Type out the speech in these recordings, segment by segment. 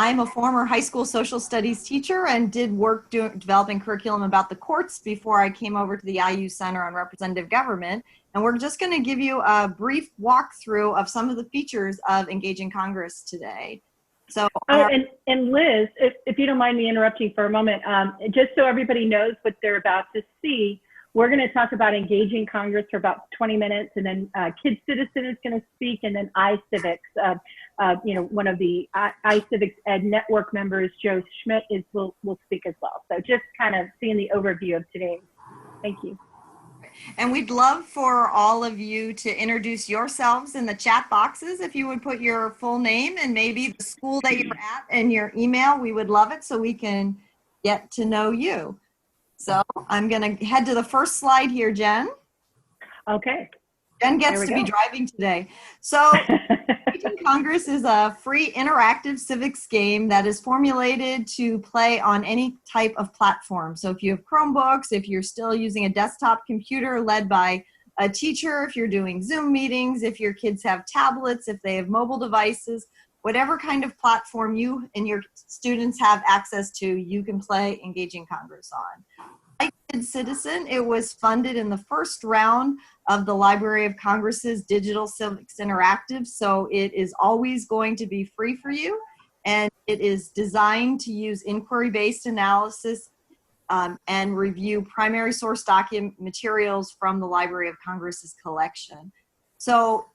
I'm a former high school social studies teacher and did work developing curriculum about the courts before I came over to the IU Center on Representative Government. And we're just going to give you a brief walkthrough of some of the features of Engaging Congress today. So, and Liz, if you don't mind me interrupting for a moment, just so everybody knows what they're about to see, we're going to talk about Engaging Congress for about 20 minutes, and then Kid Citizen is going to speak, and then iCivics, one of the iCivics Ed Network members, Joe Schmidt, will speak as well. So just kind of seeing the overview of today. Thank you. And we'd love for all of you to introduce yourselves in the chat boxes. If you would put your full name and maybe the school that you're at and your email, we would love it so we can get to know you. So I'm going to head to the first slide here, Jen. Okay. Jen gets to be driving today. So Engaging Congress is a free interactive civics game that is formulated to play on any type of platform. So if you have Chromebooks, if you're still using a desktop computer led by a teacher, if you're doing Zoom meetings, if your kids have tablets, if they have mobile devices, whatever kind of platform you and your students have access to, you can play Engaging Congress on. Like Kid Citizen, it was funded in the first round of the Library of Congress's Digital Civics Interactive, so it is always going to be free for you, and it is designed to use inquiry-based analysis and review primary source document materials from the Library of Congress's collection. So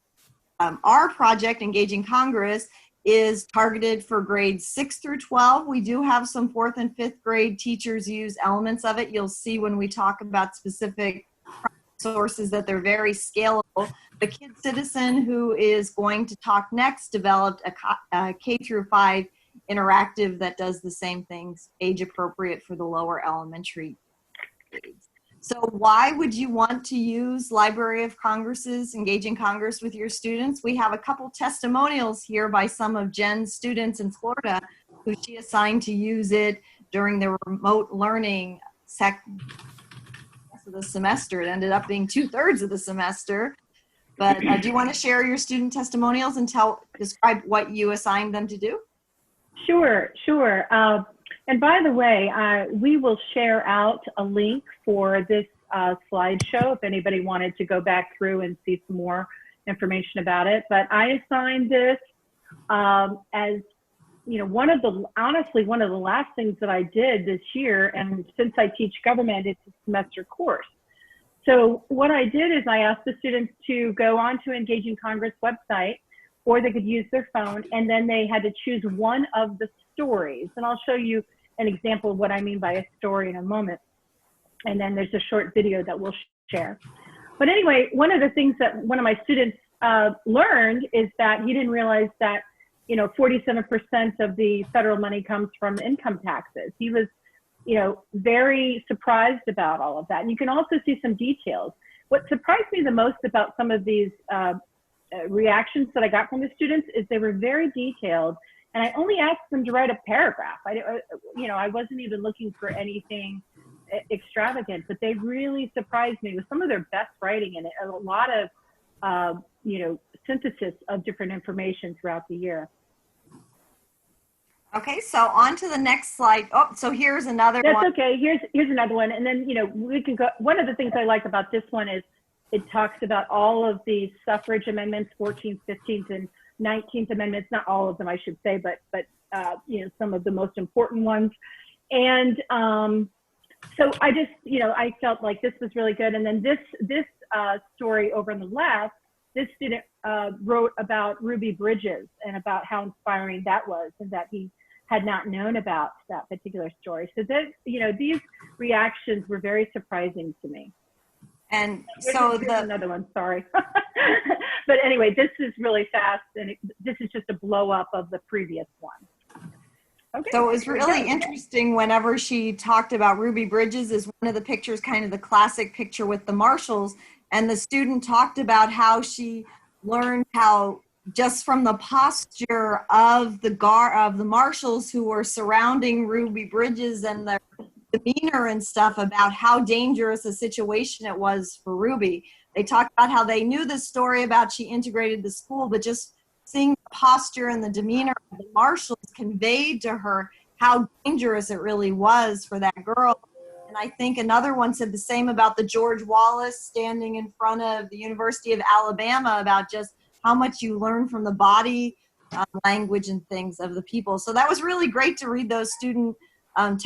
our project, Engaging Congress, is targeted for grades 6 through 12. We do have some 4th and 5th grade teachers use elements of it. You'll see when we talk about specific sources that they're very scalable. The Kid Citizen, who is going to talk next, developed a K through 5 interactive that does the same things, age appropriate for the lower elementary grades. So why would you want to use Library of Congress's Engaging Congress with your students? We have a couple testimonials here by some of Jen's students in Florida who she assigned to use it during the remote learning of the semester. It ended up being 2/3 of the semester. But do you want to share your student testimonials and describe what you assigned them to do? Sure. And by the way, we will share out a link for this slideshow if anybody wanted to go back through and see some more information about it. But I assigned this as, one of the last things that I did this year. And since I teach government, it's a semester course. So what I did is I asked the students to go onto Engaging Congress website, or they could use their phone, and then they had to choose one of the stories. And I'll show you an example of what I mean by a story in a moment. And then there's a short video that we'll share. But anyway, one of the things that one of my students learned is that he didn't realize that 47% of the federal money comes from income taxes. He was very surprised about all of that. And you can also see some details. What surprised me the most about some of these reactions that I got from the students is they were very detailed. And I only asked them to write a paragraph. I wasn't even looking for anything extravagant, but they really surprised me with some of their best writing and a lot of, synthesis of different information throughout the year. Okay, so on to the next slide. Oh, so here's another one. That's okay. Here's another one. And then, we can go. One of the things I like about this one is it talks about all of the suffrage amendments, 14th, 15th, and 19th amendments, not all of them, I should say, but some of the most important ones. And so I just, I felt like this was really good. And then this story over on the left, this student wrote about Ruby Bridges and about how inspiring that was, and that he had not known about that particular story. So that, these reactions were very surprising to me. And so here's another one, sorry. But anyway, this is really fast, and this is just a blow up of the previous one. Okay. So it was really interesting whenever she talked about Ruby Bridges is one of the pictures, kind of the classic picture with the marshals. And the student talked about how she learned how just from the posture of the marshals who were surrounding Ruby Bridges and their demeanor and stuff about how dangerous a situation it was for Ruby. They talked about how they knew the story about she integrated the school, but just seeing posture and the demeanor of the marshals conveyed to her how dangerous it really was for that girl. And I think another one said the same about the George Wallace standing in front of the University of Alabama, about just how much you learn from the body language and things of the people. So that was really great to read those student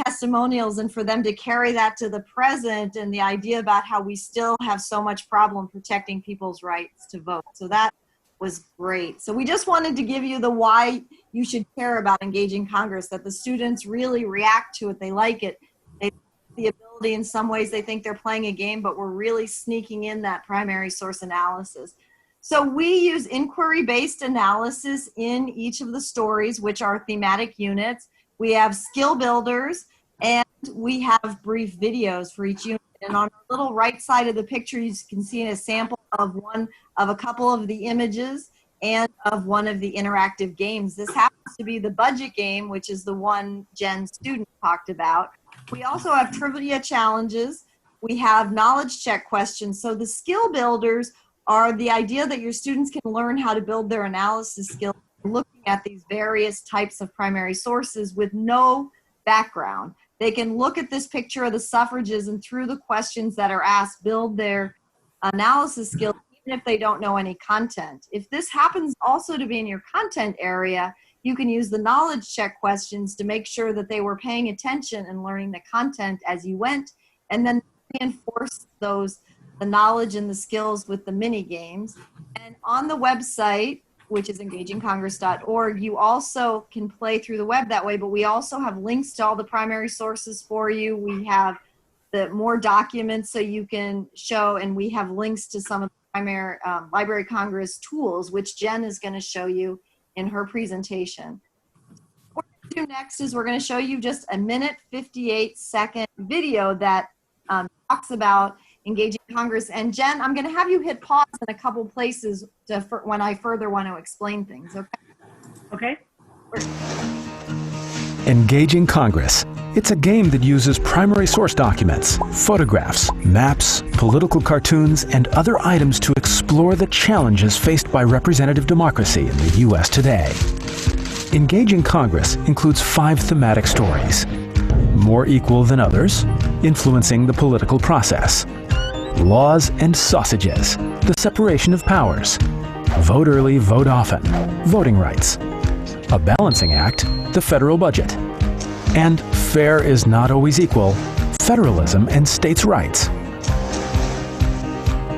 testimonials, and for them to carry that to the present, and the idea about how we still have so much problem protecting people's rights to vote. So that was great. So we just wanted to give you the why you should care about engaging Congress, that the students really react to it. They like it. They the ability, in some ways they think they're playing a game, but we're really sneaking in that primary source analysis. So we use inquiry-based analysis in each of the stories, which are thematic units. We have skill builders, and we have brief videos for each unit. And on the little right side of the picture, you can see a sample of a couple of the images and of one of the interactive games. This happens to be the budget game, which is the one Jen student talked about. We also have trivia challenges. We have knowledge check questions. So the skill builders are the idea that your students can learn how to build their analysis skills, looking at these various types of primary sources with no background. They can look at this picture of the suffrages, and through the questions that are asked, build their analysis skills, even if they don't know any content. If this happens also to be in your content area, you can use the knowledge check questions to make sure that they were paying attention and learning the content as you went, and then reinforce the knowledge and the skills with the mini games. And on the website, which is engagingcongress.org, you also can play through the web that way, but we also have links to all the primary sources for you. We have the more documents so you can show, and we have links to some of the primary Library of Congress tools, which Jen is going to show you in her presentation. What we're going to do next is we're going to show you just a 1:58 video that talks about engaging Congress. And Jen, I'm going to have you hit pause in a couple places when I further want to explain things, okay? Okay. Engaging Congress. It's a game that uses primary source documents, photographs, maps, political cartoons, and other items to explore the challenges faced by representative democracy in the U.S. today. Engaging Congress includes 5 thematic stories: more equal than others, influencing the political process; laws and sausages, the separation of powers; vote early, vote often, voting rights; a balancing act, the federal budget; and fair is not always equal, federalism and states' rights.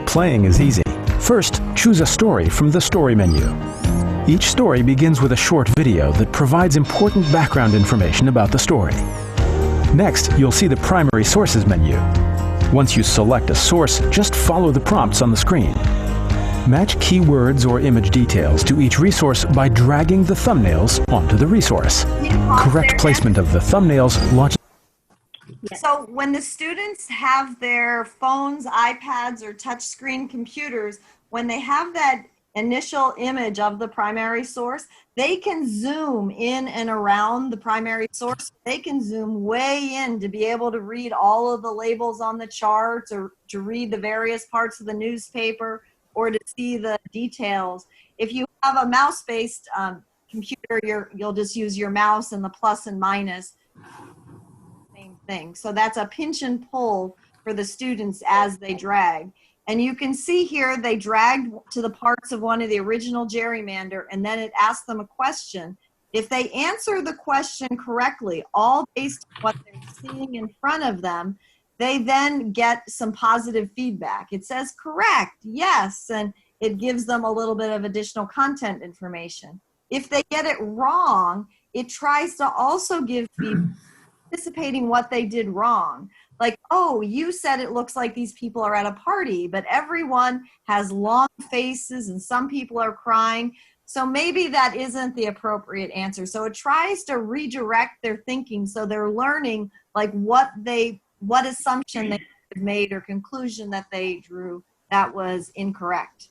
Playing is easy. First, choose a story from the story menu. Each story begins with a short video that provides important background information about the story. Next, you'll see the primary sources menu. Once you select a source, just follow the prompts on the screen. Match keywords or image details to each resource by dragging the thumbnails onto the resource. Correct placement of the thumbnails launches. So when the students have their phones, iPads, or touchscreen computers, when they have that initial image of the primary source, they can zoom in and around the primary source. They can zoom way in to be able to read all of the labels on the charts, or to read the various parts of the newspaper, or to see the details. If you have a mouse-based computer, you'll just use your mouse and the plus and minus, same thing. So that's a pinch and pull for the students as they drag. And you can see here they dragged to the parts of one of the original gerrymander, and then it asked them a question. If they answer the question correctly, all based on what they're seeing in front of them, they then get some positive feedback. It says correct, yes, and it gives them a little bit of additional content information. If they get it wrong, it tries to also give feedback, anticipating what they did wrong. Like, oh, you said it looks like these people are at a party, but everyone has long faces and some people are crying. So maybe that isn't the appropriate answer. So it tries to redirect their thinking, so they're learning like what assumption they made or conclusion that they drew that was incorrect.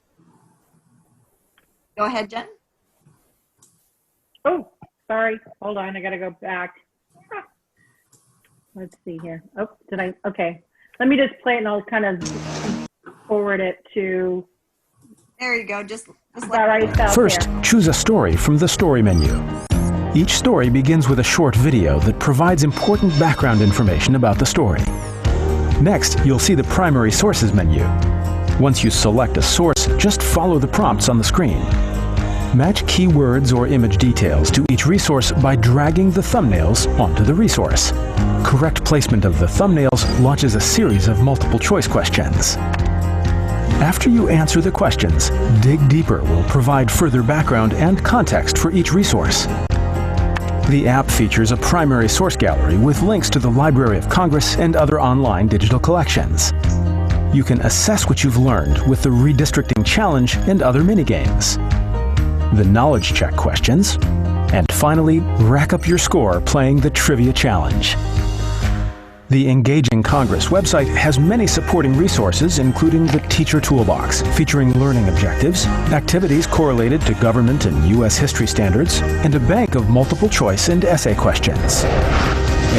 Go ahead, Jen. Oh, sorry. Hold on. I got to go back. Let's see here. Oh, okay. Let me just play it and I'll kind of forward it to. There you go. Just First, choose a story from the story menu. Each story begins with a short video that provides important background information about the story. Next, you'll see the primary sources menu. Once you select a source, just follow the prompts on the screen. Match keywords or image details to each resource by dragging the thumbnails onto the resource. Correct placement of the thumbnails launches a series of multiple choice questions. After you answer the questions, Dig Deeper will provide further background and context for each resource. The app features a primary source gallery with links to the Library of Congress and other online digital collections. You can assess what you've learned with the Redistricting Challenge and other minigames, the Knowledge Check questions, and finally, rack up your score playing the Trivia Challenge. The Engaging Congress website has many supporting resources, including the Teacher Toolbox, featuring learning objectives, activities correlated to government and U.S. history standards, and a bank of multiple choice and essay questions.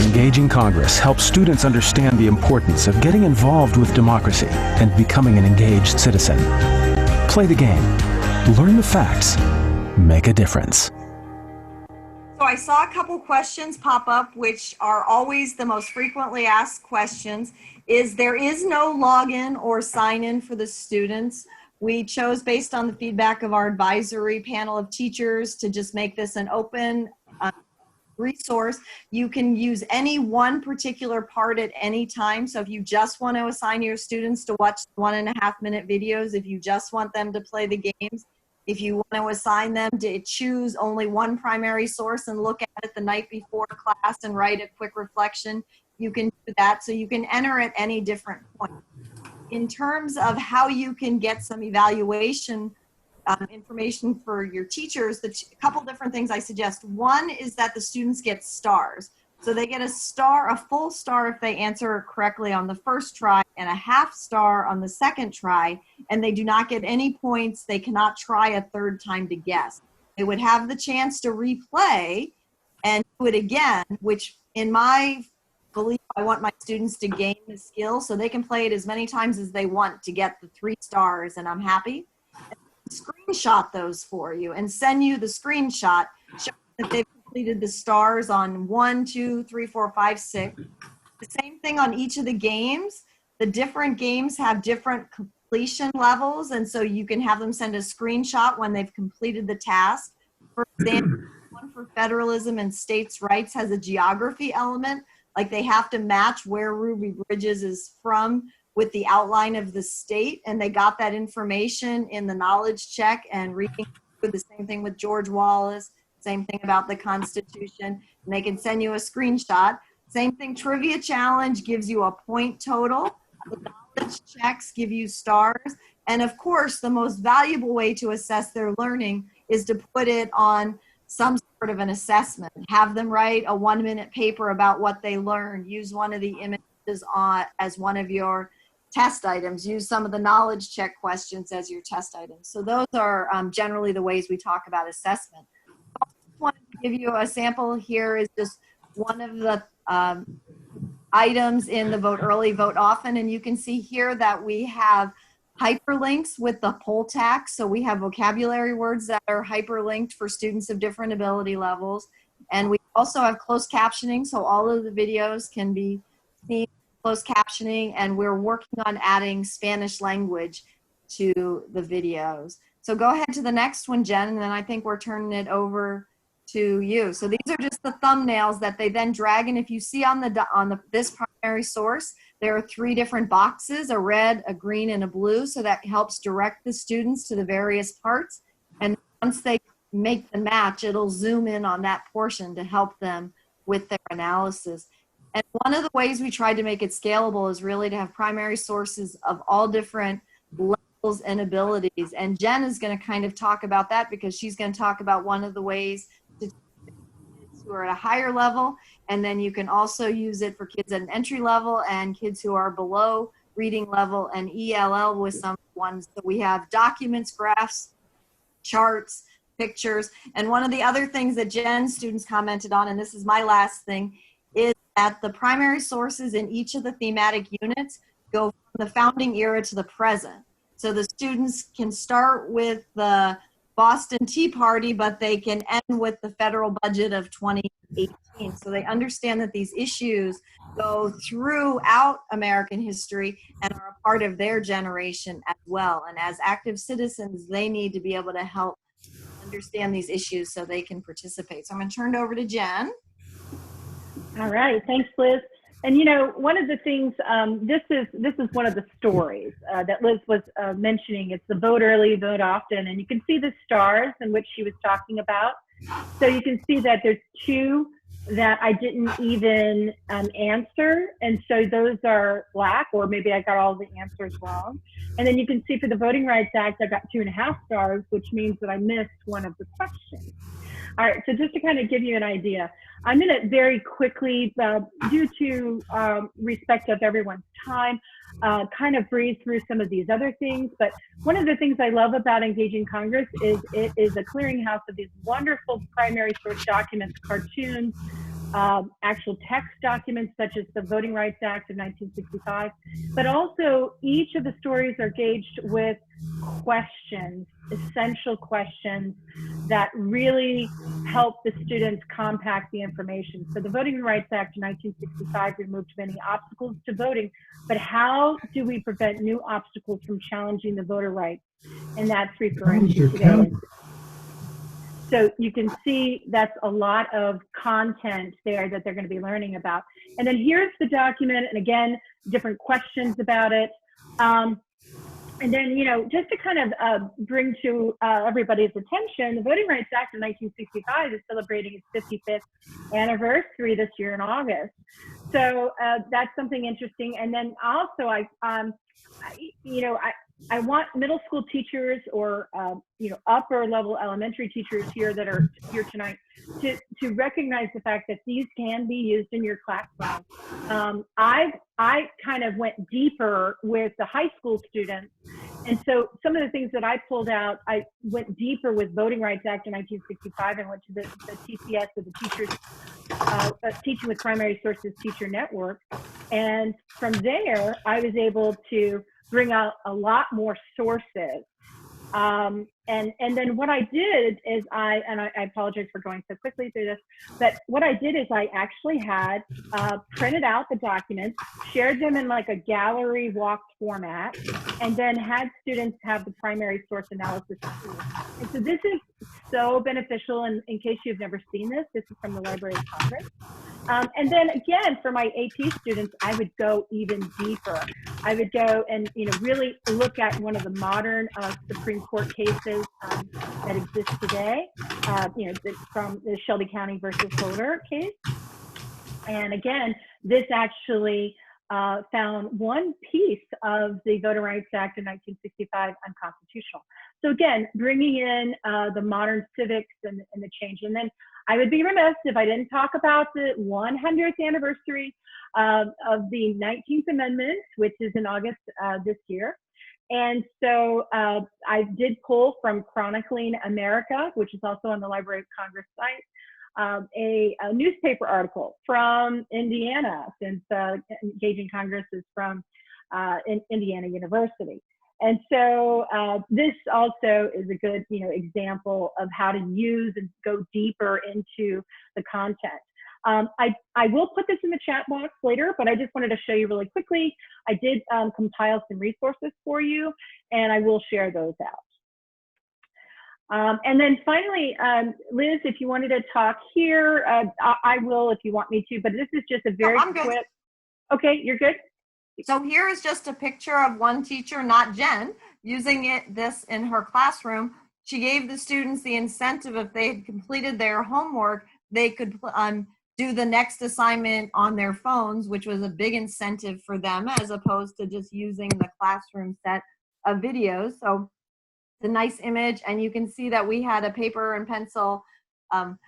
Engaging Congress helps students understand the importance of getting involved with democracy and becoming an engaged citizen. Play the game, learn the facts, make a difference. So I saw a couple questions pop up, which are always the most frequently asked questions. There is no login or sign in for the students. We chose, based on the feedback of our advisory panel of teachers, to just make this an open resource. You can use any one particular part at any time. So if you just want to assign your students to watch 1.5-minute videos, if you just want them to play the games, if you want to assign them to choose only one primary source and look at it the night before class and write a quick reflection, you can do that. So you can enter at any different point. In terms of how you can get some evaluation information for your teachers, a couple different things I suggest. One is that the students get stars. So they get a full star if they answer correctly on the first try, and a half star on the second try, and they do not get any points. They cannot try a third time to guess. They would have the chance to replay and do it again, which in my belief, I want my students to gain the skill so they can play it as many times as they want to get the 3 stars, and I'm happy. Screenshot those for you and send you the screenshot showing that they've completed the stars on 1, 2, 3, 4, 5, 6. The same thing on each of the games. The different games have different completion levels, and so you can have them send a screenshot when they've completed the task. For example, one for Federalism and States' Rights has a geography element, like they have to match where Ruby Bridges is from with the outline of the state, and they got that information in the knowledge check and reading through. The same thing with George Wallace, same thing about the Constitution, and they can send you a screenshot. Same thing, Trivia Challenge gives you a point total. The knowledge checks give you stars. And of course, the most valuable way to assess their learning is to put it on some sort of an assessment. Have them write a 1-minute paper about what they learned. Use one of the images as one of your test items. Use some of the knowledge check questions as your test items. So those are generally the ways we talk about assessment. I just wanted to give you a sample here is just one of the items in the Vote Early, Vote Often, and you can see here that we have hyperlinks with the poll tax. So we have vocabulary words that are hyperlinked for students of different ability levels. And we also have closed captioning, so all of the videos can be seen closed captioning, and we're working on adding Spanish language to the videos. So go ahead to the next one, Jen, and then I think we're turning it over to you. So these are just the thumbnails that they then drag, and if you see on this primary source, there are 3 different boxes, a red, a green, and a blue, so that helps direct the students to the various parts. And once they make the match, it'll zoom in on that portion to help them with their analysis. And one of the ways we tried to make it scalable is really to have primary sources of all different levels and abilities. And Jen is going to kind of talk about that because she's going to talk about one of the ways to kids who are at a higher level. And then you can also use it for kids at an entry level and kids who are below reading level and ELL with some ones. So we have documents, graphs, charts, pictures. And one of the other things that Jen's students commented on, and this is my last thing, is that the primary sources in each of the thematic units go from the founding era to the present. So So the students can start with the Boston Tea Party, but they can end with the federal budget of 2018. So they understand that these issues go throughout American history and are a part of their generation as well. And as active citizens, they need to be able to help understand these issues so they can participate. So I'm going to turn it over to Jen. All right, thanks, Liz. And you know, one of the things, this is one of the stories that Liz was mentioning. It's the vote early, vote often, and you can see the stars in which she was talking about. So you can see that there's 2 that I didn't even answer, and so those are black, or maybe I got all the answers wrong. And then you can see for the Voting Rights Act, I got 2.5 stars, which means that I missed one of the questions. All right, so just to kind of give you an idea, I'm going to very quickly, due to respect of everyone's time, kind of breeze through some of these other things. But one of the things I love about Engaging Congress is it is a clearinghouse of these wonderful primary source documents, cartoons, actual text documents such as the Voting Rights Act of 1965, but also each of the stories are gauged with questions, essential questions that really help the students compact the information. So the Voting Rights Act of 1965 removed many obstacles to voting, but how do we prevent new obstacles from challenging the voter rights? And that's referring to today. So you can see that's a lot of content there that they're going to be learning about. And then here's the document, and again, different questions about it. And then, you know, just to kind of bring to everybody's attention, the Voting Rights Act of 1965 is celebrating its 55th anniversary this year in August. So that's something interesting. And then also, I want middle school teachers or upper level elementary teachers here that are here tonight to recognize the fact that these can be used in your classroom. I kind of went deeper with the high school students, and so some of the things that I pulled out, I went deeper with Voting Rights Act of 1965 and went to the TCS, or the Teachers Teaching with Primary Sources Teacher Network, and from there I was able to bring out a lot more sources. And then what I did is I apologize for going so quickly through this, but what I did is I actually had printed out the documents, shared them in like a gallery walked format, and then had students have the primary source analysis tool. And so this is so beneficial, and in case you've never seen this is from the Library of Congress. And then again, for my AP students, I would go even deeper. I would go and really look at one of the modern Supreme Court cases that exist today. From the Shelby County versus Holder case. And again, this actually found one piece of the Voting Rights Act of 1965 unconstitutional. So again, bringing in the modern civics and the change. And then I would be remiss if I didn't talk about the 100th anniversary of the 19th Amendment, which is in August this year. And so I did pull from Chronicling America, which is also on the Library of Congress site, a newspaper article from Indiana, since Engaging Congress is from Indiana University. And so this also is a good example of how to use and go deeper into the content. I will put this in the chat box later, but I just wanted to show you really quickly. I did compile some resources for you, and I will share those out. And then finally, Liz, if you wanted to talk here, I will if you want me to, but this is just a very quick. Okay, you're good? So here is just a picture of one teacher, not Jen, using this in her classroom. She gave the students the incentive, if they had completed their homework, they could do the next assignment on their phones, which was a big incentive for them, as opposed to just using the classroom set of videos. So it's a nice image, and you can see that we had a paper and pencil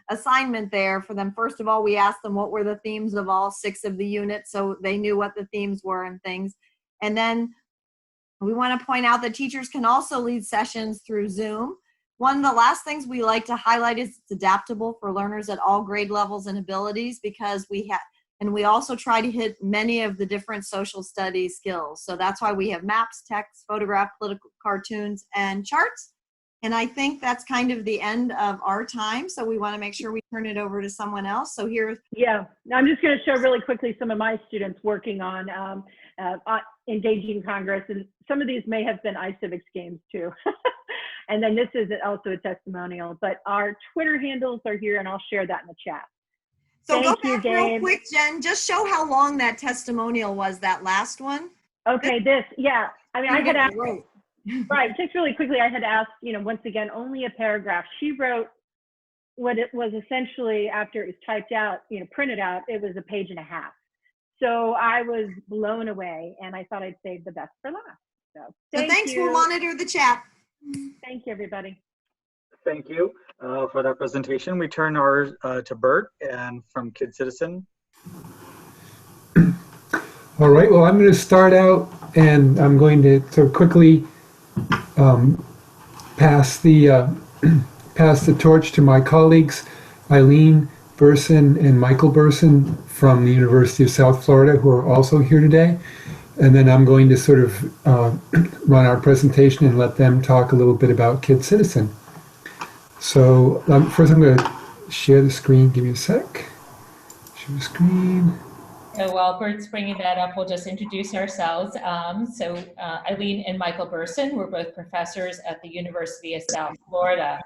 assignment there for them. First of all, we asked them what were the themes of all 6 of the units, so they knew what the themes were and things. And then we want to point out that teachers can also lead sessions through Zoom. One of the last things we like to highlight is it's adaptable for learners at all grade levels and abilities, because And we also try to hit many of the different social studies skills. So that's why we have maps, text, photograph, political cartoons, and charts. And I think that's kind of the end of our time. So we want to make sure we turn it over to someone else. So here. Yeah, I'm just going to show really quickly some of my students working on engaging Congress. And some of these may have been iCivics games too. And then this is also a testimonial, but our Twitter handles are here and I'll share that in the chat. So go back real quick, Jen, just show how long that testimonial was, that last one. Okay, yeah. I mean, I had asked, right, just really quickly, I had asked, once again, only a paragraph. She wrote what it was essentially, after it was typed out, printed out, it was a page and a half. So I was blown away and I thought I'd save the best for last. So thanks, we'll monitor the chat. Thank you, everybody. Thank you for that presentation. We turn to Bert and from Kid Citizen. All right, well, I'm going to start out and I'm going to sort of quickly pass the torch to my colleagues, Eileen Burson and Michael Burson from the University of South Florida, who are also here today. And then I'm going to sort of run our presentation and let them talk a little bit about Kid Citizen. So first I'm going to share the screen. Give me a sec. Share the screen. So while Bert's bringing that up, we'll just introduce ourselves. Eileen and Michael Burson, we're both professors at the University of South Florida.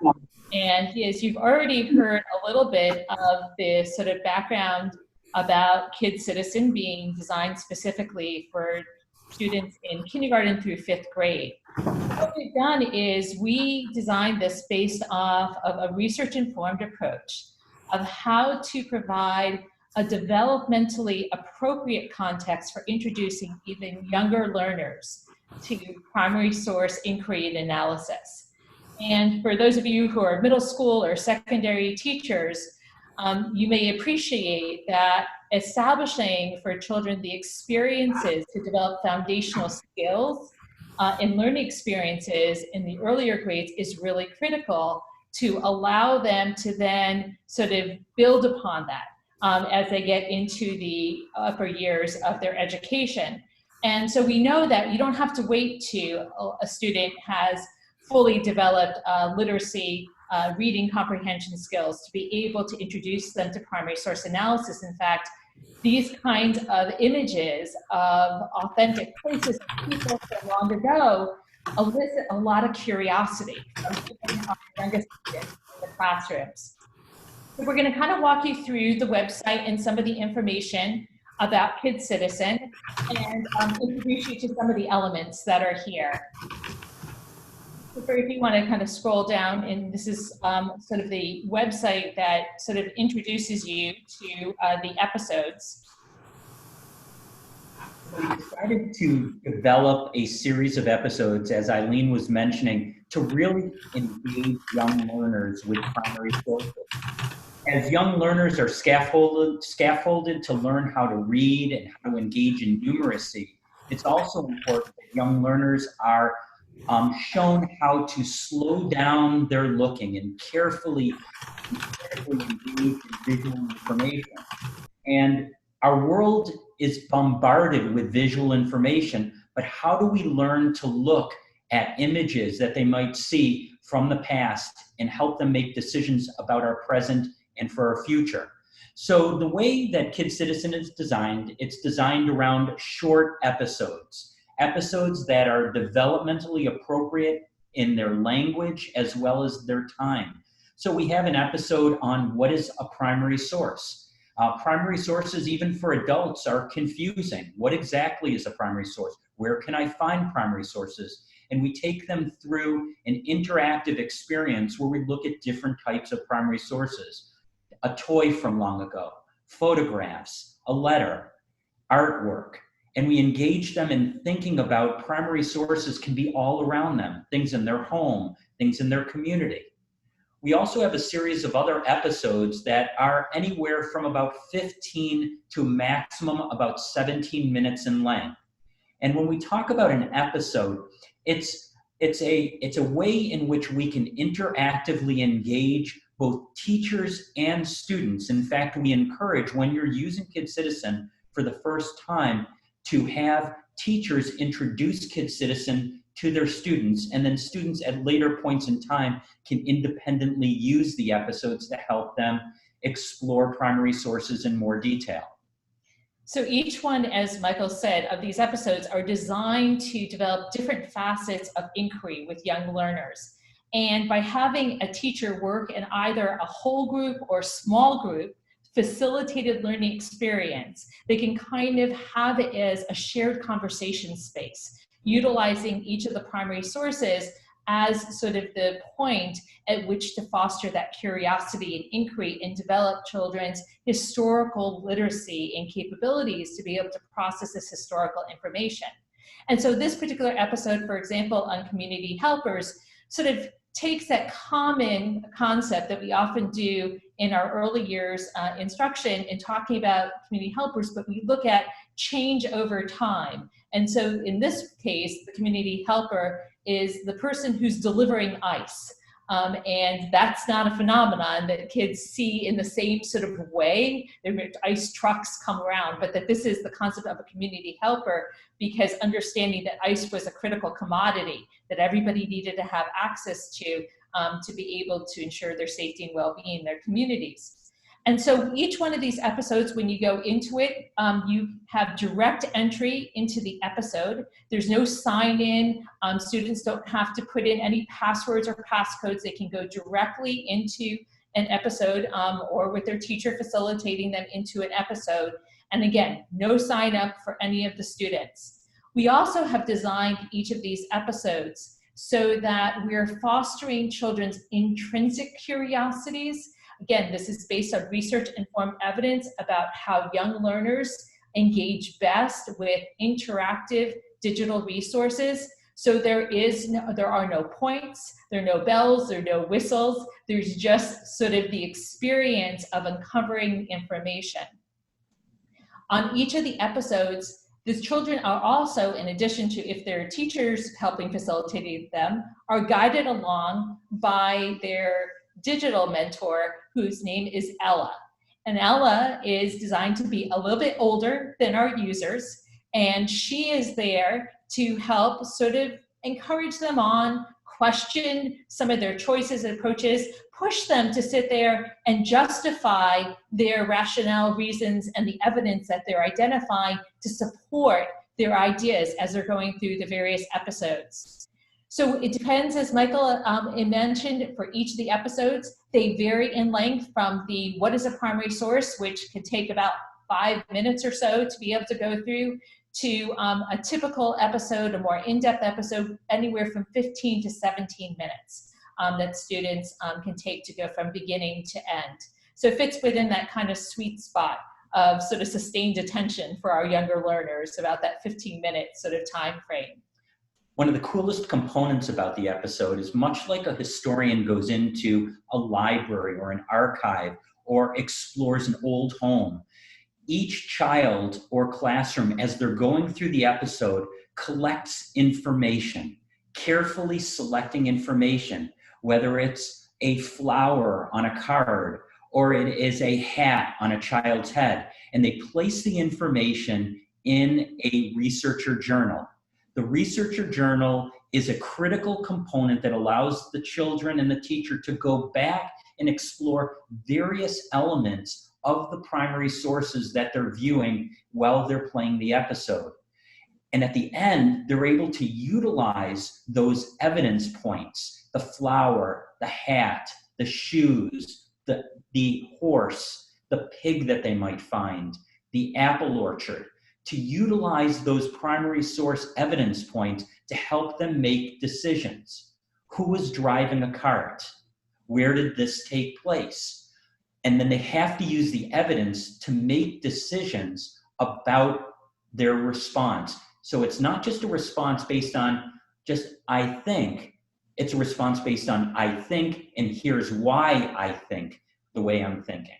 And as you've already heard a little bit of the sort of background about Kid Citizen being designed specifically for students in kindergarten through 5th grade. What we've done is we designed this based off of a research-informed approach of how to provide a developmentally appropriate context for introducing even younger learners to primary source inquiry and analysis. And for those of you who are middle school or secondary teachers, you may appreciate that establishing for children the experiences to develop foundational skills and learning experiences in the earlier grades is really critical to allow them to then sort of build upon that as they get into the upper years of their education. And so we know that you don't have to wait till a student has fully developed literacy, reading comprehension skills to be able to introduce them to primary source analysis. In fact, these kinds of images of authentic places and people from long ago elicit a lot of curiosity from our youngest students in the classrooms. So we're going to kind of walk you through the website and some of the information about Kid Citizen and introduce you to some of the elements that are here. So if you want to kind of scroll down, and this is sort of the website that sort of introduces you to the episodes. We decided to develop a series of episodes, as Eileen was mentioning, to really engage young learners with primary sources. As young learners are scaffolded to learn how to read and how to engage in numeracy, it's also important that young learners are shown how to slow down their looking and carefully engage in visual information. And our world is bombarded with visual information, but how do we learn to look at images that they might see from the past and help them make decisions about our present and for our future? So the way that Kid Citizen is designed, it's designed around short episodes that are developmentally appropriate in their language as well as their time. So we have an episode on what is a primary source. Primary sources, even for adults, are confusing. What exactly is a primary source? Where can I find primary sources? And we take them through an interactive experience where we look at different types of primary sources. A toy from long ago, photographs, a letter, artwork. And we engage them in thinking about primary sources can be all around them, things in their home, things in their community. We also have a series of other episodes that are anywhere from about 15 to maximum about 17 minutes in length. And when we talk about an episode, it's a way in which we can interactively engage, both teachers and students. In fact, we encourage, when you're using Kid Citizen for the first time, to have teachers introduce Kid Citizen to their students, and then students at later points in time can independently use the episodes to help them explore primary sources in more detail. So each one, as Michael said, of these episodes are designed to develop different facets of inquiry with young learners. And by having a teacher work in either a whole group or small group facilitated learning experience, they can kind of have it as a shared conversation space, utilizing each of the primary sources as sort of the point at which to foster that curiosity and inquiry and develop children's historical literacy and capabilities to be able to process this historical information. And so this particular episode, for example, on community helpers, sort of takes that common concept that we often do in our early years instruction in talking about community helpers, but we look at change over time. And so in this case, the community helper is the person who's delivering ice. And that's not a phenomenon that kids see in the same sort of way. Ice trucks come around, but that this is the concept of a community helper, because understanding that ice was a critical commodity that everybody needed to have access to be able to ensure their safety and well-being in their communities. And so each one of these episodes, when you go into it, you have direct entry into the episode. There's no sign-in. Students don't have to put in any passwords or passcodes. They can go directly into an episode or with their teacher facilitating them into an episode. And again, no sign up for any of the students. We also have designed each of these episodes so that we're fostering children's intrinsic curiosities. Again, this is based on research-informed evidence about how young learners engage best with interactive digital resources. So there are no points, there are no bells, there are no whistles. There's just sort of the experience of uncovering information. On each of the episodes, the children are also, in addition to if their teachers helping facilitate them, are guided along by their digital mentor, whose name is Ella. And Ella is designed to be a little bit older than our users, and she is there to help sort of encourage them on, question some of their choices and approaches, push them to sit there and justify their rationale, reasons, and the evidence that they're identifying to support their ideas as they're going through the various episodes. So it depends, as Michael mentioned, for each of the episodes. They vary in length from the what is a primary source, which can take about 5 minutes or so to be able to go through, to a typical episode, a more in-depth episode, anywhere from 15 to 17 minutes that students can take to go from beginning to end. So it fits within that kind of sweet spot of sort of sustained attention for our younger learners, about that 15-minute sort of time frame. One of the coolest components about the episode is, much like a historian goes into a library or an archive or explores an old home, each child or classroom, as they're going through the episode, collects information, carefully selecting information, whether it's a flower on a card or it is a hat on a child's head, and they place the information in a researcher journal. The researcher journal is a critical component that allows the children and the teacher to go back and explore various elements of the primary sources that they're viewing while they're playing the episode. And at the end, they're able to utilize those evidence points, the flower, the hat, the shoes, the horse, the pig that they might find, the apple orchard, to utilize those primary source evidence points to help them make decisions. Who was driving a cart? Where did this take place? And then they have to use the evidence to make decisions about their response. So it's not just a response based on just I think, it's a response based on I think, and here's why I think the way I'm thinking.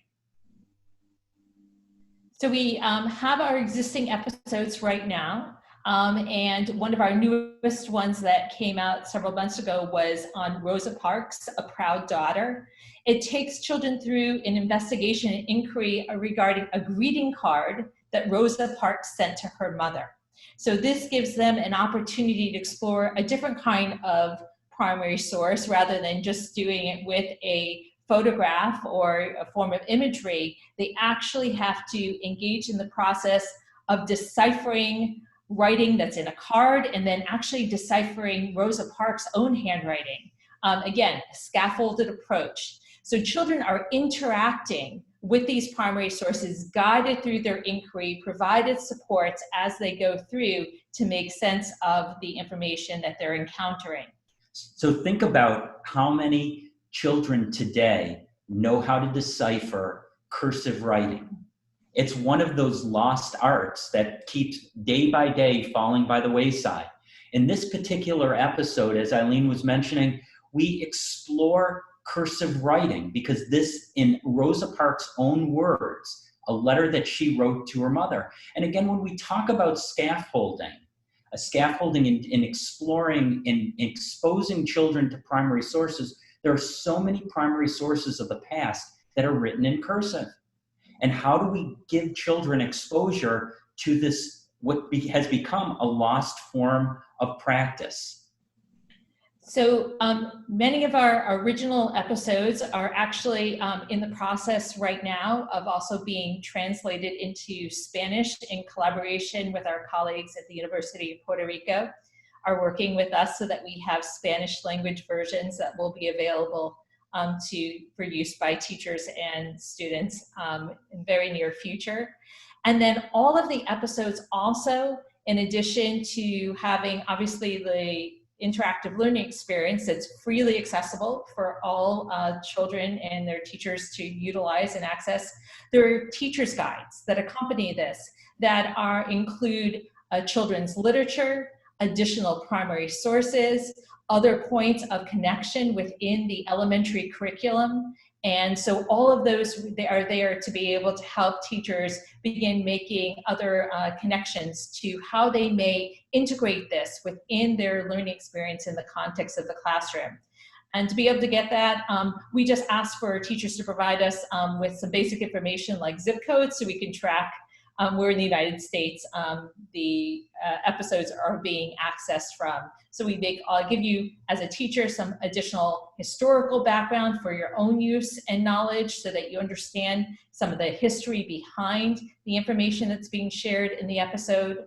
So we have our existing episodes right now. And one of our newest ones that came out several months ago was on Rosa Parks, A Proud Daughter. It takes children through an investigation and inquiry regarding a greeting card that Rosa Parks sent to her mother. So this gives them an opportunity to explore a different kind of primary source rather than just doing it with a photograph or a form of imagery. They actually have to engage in the process of deciphering writing that's in a card and then actually deciphering Rosa Parks' own handwriting. Again, a scaffolded approach. So children are interacting with these primary sources, guided through their inquiry, provided supports as they go through to make sense of the information that they're encountering. So think about how many children today know how to decipher cursive writing. It's one of those lost arts that keeps day by day falling by the wayside. In this particular episode, as Eileen was mentioning, we explore cursive writing because this, in Rosa Parks' own words, a letter that she wrote to her mother. And again, when we talk about scaffolding, in exploring and exposing children to primary sources, there are so many primary sources of the past that are written in cursive. And how do we give children exposure to this, what has become a lost form of practice? So many of our original episodes are actually in the process right now of also being translated into Spanish in collaboration with our colleagues at the University of Puerto Rico are working with us so that we have Spanish language versions that will be available for use by teachers and students in very near future. And then all of the episodes also, in addition to having obviously the interactive learning experience that's freely accessible for all children and their teachers to utilize and access. There are teachers' guides that accompany this that include children's literature, additional primary sources, other points of connection within the elementary curriculum. And so all of those, they are there to be able to help teachers begin making other connections to how they may integrate this within their learning experience in the context of the classroom. And to be able to get that, we just ask for teachers to provide us with some basic information like zip codes so we can track where in the United States the episodes are being accessed from. So I'll give you, as a teacher, some additional historical background for your own use and knowledge so that you understand some of the history behind the information that's being shared in the episode.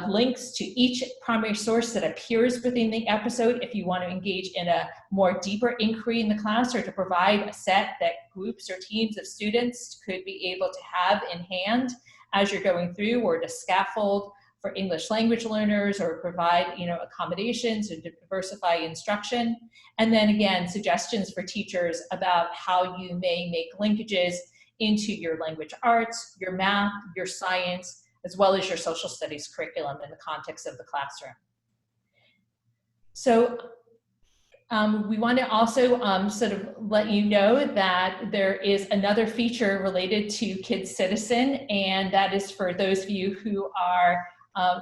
Links to each primary source that appears within the episode if you want to engage in a more deeper inquiry in the class, or to provide a set that groups or teams of students could be able to have in hand as you're going through, or to scaffold for English language learners, or provide accommodations to diversify instruction. And then again, suggestions for teachers about how you may make linkages into your language arts, your math, your science, as well as your social studies curriculum in the context of the classroom. So we want to also sort of let you know that there is another feature related to Kids Citizen, and that is for those of you who are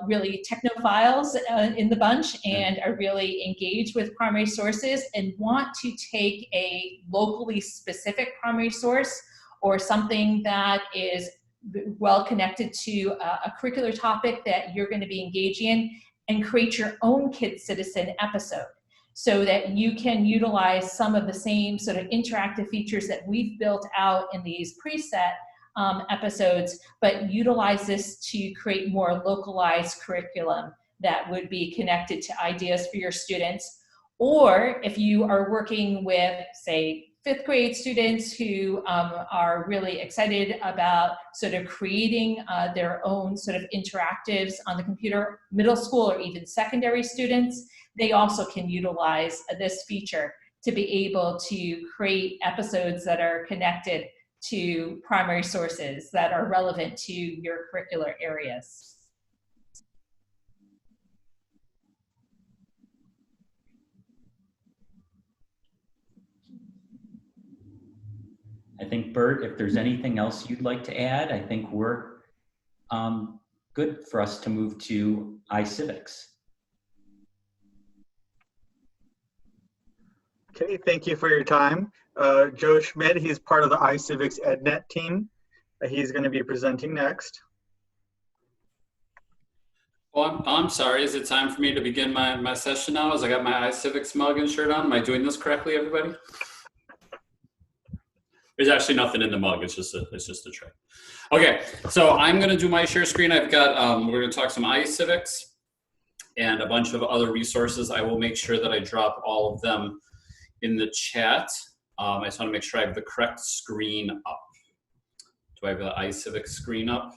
really technophiles in the bunch and are really engaged with primary sources and want to take a locally specific primary source or something that is well connected to a curricular topic that you're going to be engaging in, and create your own Kids Citizen episode, so that you can utilize some of the same sort of interactive features that we've built out in these preset episodes, but utilize this to create more localized curriculum that would be connected to ideas for your students. Or if you are working with, say, 5th grade students who are really excited about sort of creating their own sort of interactives on the computer, middle school or even secondary students, they also can utilize this feature to be able to create episodes that are connected to primary sources that are relevant to your curricular areas. I think, Bert, if there's anything else you'd like to add, I think we're good for us to move to iCivics. Okay, thank you for your time. Joe Schmidt, he's part of the iCivics EdNet team. He's going to be presenting next. Well, I'm sorry. Is it time for me to begin my session now? As I got my iCivics mug and shirt on. Am I doing this correctly, everybody? There's actually nothing in the mug. It's just a trick. Okay, so I'm going to do my share screen. I've got we're going to talk some iCivics and a bunch of other resources. I will make sure that I drop all of them in the chat. I just want to make sure I have the correct screen up. Do I have the iCivics screen up?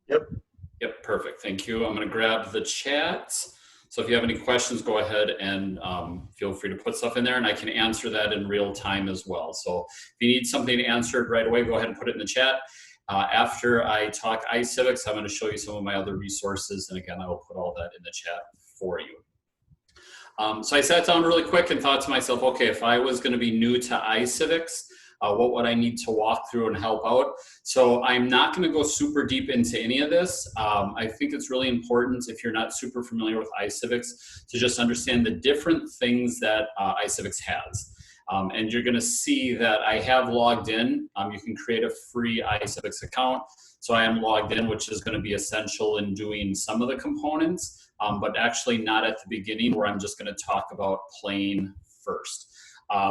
Yep. Yep, perfect. Thank you. I'm going to grab the chat. So if you have any questions, go ahead and feel free to put stuff in there, and I can answer that in real time as well. So if you need something answered right away, go ahead and put it in the chat. After I talk iCivics, I'm going to show you some of my other resources, and again, I will put all that in the chat for you. So I sat down really quick and thought to myself, okay, if I was going to be new to iCivics, what would I need to walk through and help out? So I'm not going to go super deep into any of this. I think it's really important, if you're not super familiar with iCivics, to just understand the different things that iCivics has. And you're going to see that I have logged in. You can create a free iCivics account. So I am logged in, which is going to be essential in doing some of the components, but actually not at the beginning, where I'm just going to talk about playing first.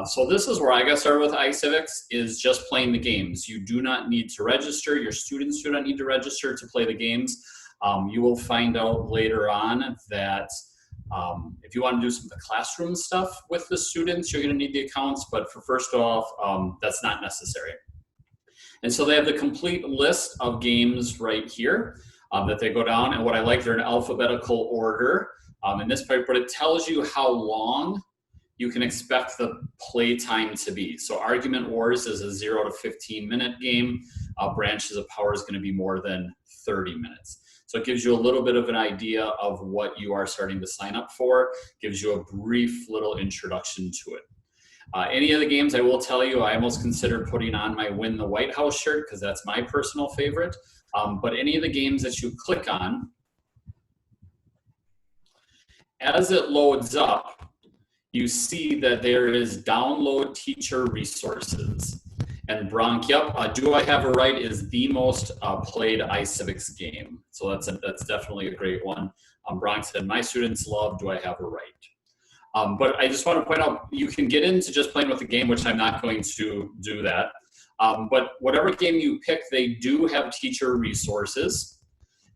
So this is where I got started with iCivics, is just playing the games. You do not need to register. Your students do not need to register to play the games. You will find out later on that if you want to do some of the classroom stuff with the students, you're going to need the accounts. But for first off, that's not necessary. And so they have the complete list of games right here that they go down. And what I like, they're in alphabetical order. In this part, but it tells you how long you can expect the play time to be. So Argument Wars is a 0 to 15 minute game. Branches of Power is going to be more than 30 minutes. So it gives you a little bit of an idea of what you are starting to sign up for, gives you a brief little introduction to it. Any of the games, I will tell you, I almost consider putting on my Win the White House shirt, because that's my personal favorite. But any of the games that you click on, as it loads up, you see that there is download teacher resources. And Bronk, yep, Do I Have a Right is the most played iCivics game. So that's definitely a great one. Bronk said, my students love Do I Have a Right? But I just want to point out, you can get into just playing with the game, which I'm not going to do that. But whatever game you pick, they do have teacher resources.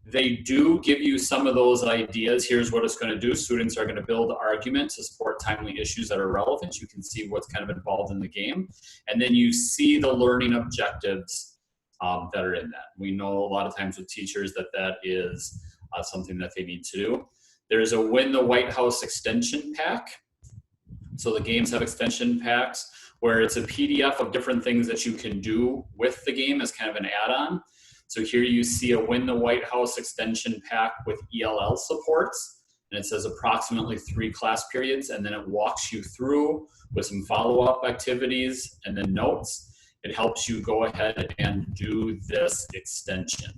They do give you some of those ideas. Here's what it's going to do. Students are going to build arguments to support timely issues that are relevant. You can see what's kind of involved in the game. And then you see the learning objectives that are in that. We know a lot of times with teachers that is something that they need to do. There's a Win the White House extension pack. So the games have extension packs where it's a PDF of different things that you can do with the game as kind of an add-on. So here you see a Win the White House extension pack with ELL supports, and it says approximately 3 class periods, and then it walks you through with some follow-up activities and then notes. It helps you go ahead and do this extension.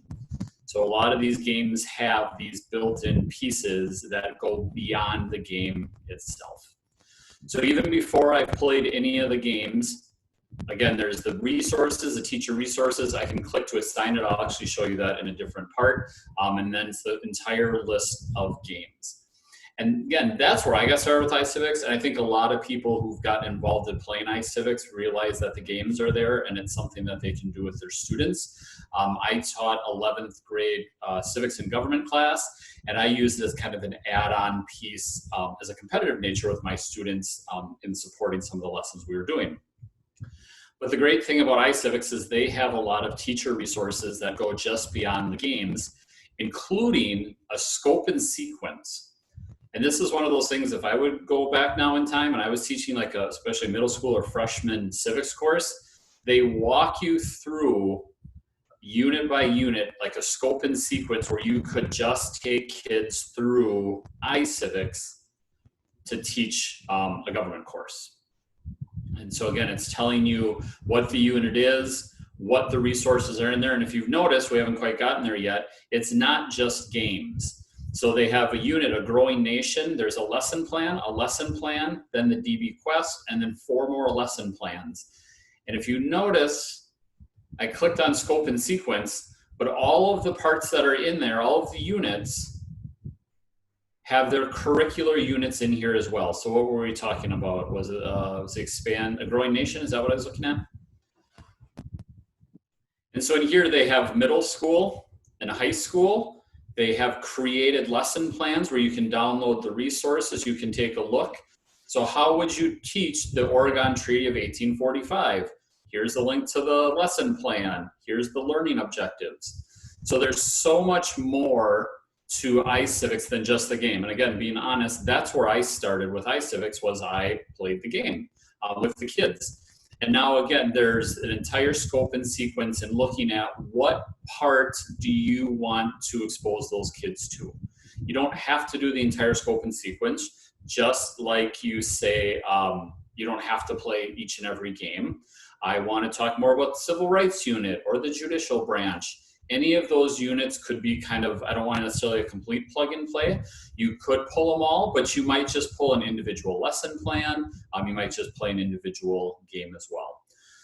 So a lot of these games have these built-in pieces that go beyond the game itself. So even before I played any of the games, again, there's the resources, the teacher resources. I can click to assign it. I'll actually show you that in a different part. And then it's the entire list of games. And again, that's where I got started with iCivics. And I think a lot of people who've gotten involved in playing iCivics realize that the games are there and it's something that they can do with their students. I taught 11th grade civics and government class, and I used it as kind of an add-on piece as a competitive nature with my students in supporting some of the lessons we were doing. But the great thing about iCivics is they have a lot of teacher resources that go just beyond the games, including a scope and sequence. And this is one of those things, if I would go back now in time and I was teaching like a, especially middle school or freshman civics course, they walk you through unit by unit, like a scope and sequence where you could just take kids through iCivics to teach a government course. And so again, it's telling you what the unit is, what the resources are in there. And if you've noticed, we haven't quite gotten there yet, it's not just games. So they have a unit, a growing nation, there's a lesson plan, then the DB Quest, and then 4 more lesson plans. And if you notice, I clicked on scope and sequence, but all of the parts that are in there, all of the units, have their curricular units in here as well. So what were we talking about? Was it expand a growing nation? Is that what I was looking at? And so in here they have middle school and high school. They have created lesson plans where you can download the resources, you can take a look. So how would you teach the Oregon Treaty of 1845? Here's the link to the lesson plan. Here's the learning objectives. So there's so much more to iCivics than just the game. And again, being honest, that's where I started with iCivics, was I played the game with the kids. And now again, there's an entire scope and sequence and looking at what part do you want to expose those kids to. You don't have to do the entire scope and sequence, just like you say, you don't have to play each and every game. I want to talk more about the civil rights unit or the judicial branch. Any of those units could be kind of, I don't want necessarily a complete plug and play. You could pull them all, but you might just pull an individual lesson plan. You might just play an individual game as well.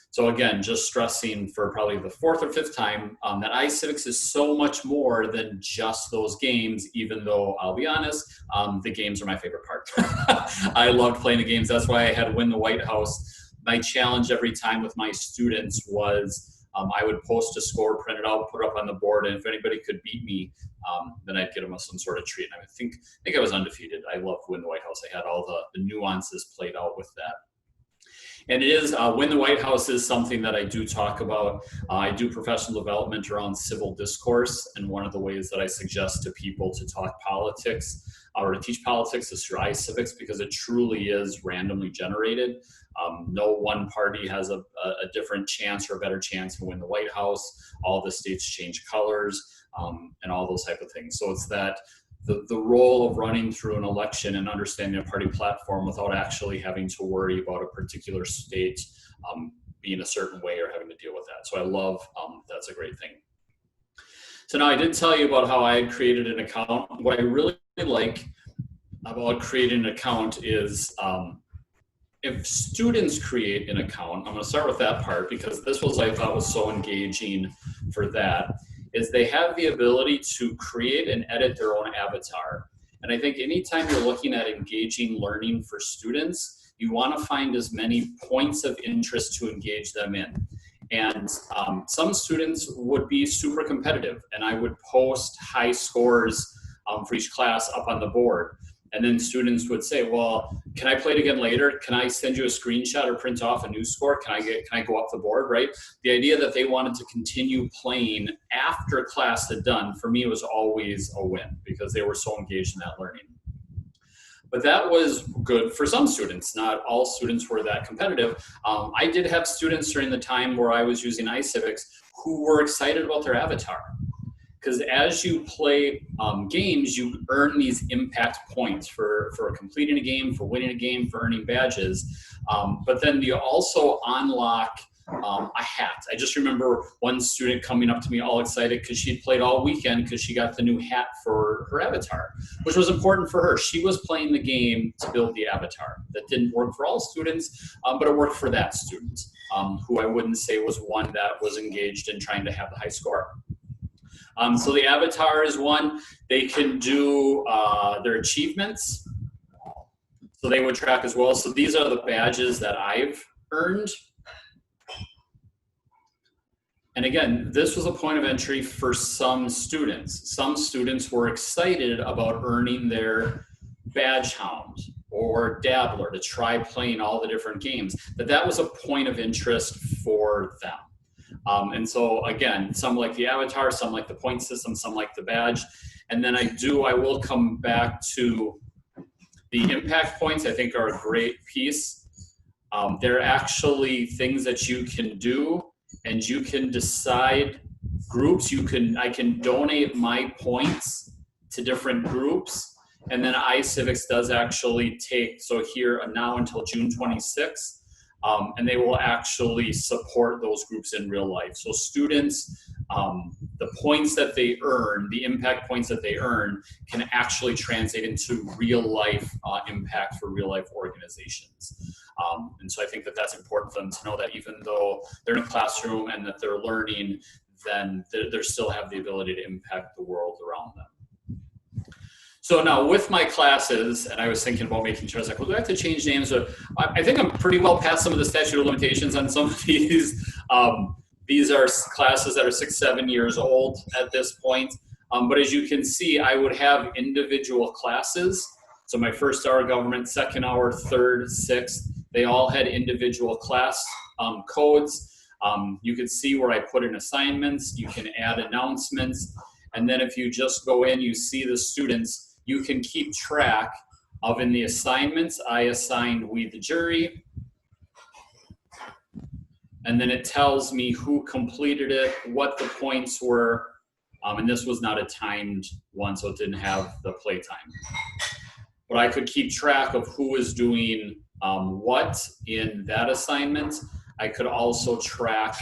So again, just stressing for probably the 4th or 5th time that iCivics is so much more than just those games, even though I'll be honest, the games are my favorite part. I loved playing the games. That's why I had to win the White House. My challenge every time with my students was I would post a score, print it out, put it up on the board, and if anybody could beat me, then I'd get them some sort of treat. And I think I was undefeated. I loved Win the White House. I had all the nuances played out with that. And it is, Win the White House is something that I do talk about. I do professional development around civil discourse, and one of the ways that I suggest to people to talk politics or to teach politics is through iCivics, because it truly is randomly generated. No one party has a different chance or a better chance to win the White House. All the states change colors and all those type of things. So it's that the role of running through an election and understanding a party platform without actually having to worry about a particular state being a certain way or having to deal with that. So I love, that's a great thing. So now I did tell you about how I had created an account. What I really like about creating an account is if students create an account, I'm going to start with that part because this was, I thought, was so engaging for that, is they have the ability to create and edit their own avatar. And I think anytime you're looking at engaging learning for students, you want to find as many points of interest to engage them in. And some students would be super competitive, and I would post high scores for each class up on the board. And then students would say, well, can I play it again later? Can I send you a screenshot or print off a new score? Can I go up the board, right? The idea that they wanted to continue playing after class had done, for me, was always a win because they were so engaged in that learning. But that was good for some students. Not all students were that competitive. I did have students during the time where I was using iCivics who were excited about their avatar. Because as you play games, you earn these impact points for completing a game, for winning a game, for earning badges. But then you also unlock a hat. I just remember one student coming up to me all excited because she'd played all weekend because she got the new hat for her avatar, which was important for her. She was playing the game to build the avatar. That didn't work for all students, but it worked for that student, who I wouldn't say was one that was engaged in trying to have the high score. So the avatar is one. They can do their achievements. So they would track as well. So these are the badges that I've earned. And again, this was a point of entry for some students. Some students were excited about earning their badge hound or dabbler to try playing all the different games. That was a point of interest for them. And so again, some like the avatar, some like the point system, some like the badge. And then I will come back to the impact points. I think are a great piece. They're actually things that you can do, and you can decide groups. I can donate my points to different groups. And then iCivics does actually take, so here now until June 26th, and they will actually support those groups in real life. So students, the points that they earn, the impact points that they earn, can actually translate into real life impact for real life organizations. And so I think that that's important for them to know, that even though they're in a classroom and that they're learning, then they still have the ability to impact the world around them. So now with my classes, and I was thinking about making sure, I was like, well, do I have to change names? So I think I'm pretty well past some of the statute of limitations on some of these. These are classes that are 6-7 years old at this point. But as you can see, I would have individual classes. So my first hour of government, second hour, third, sixth, they all had individual class codes. You can see where I put in assignments. You can add announcements. And then if you just go in, you see the students. You can keep track of, in the assignments, I assigned We the Jury. And then it tells me who completed it, what the points were. And this was not a timed one, so it didn't have the playtime. But I could keep track of who was doing what in that assignment. I could also track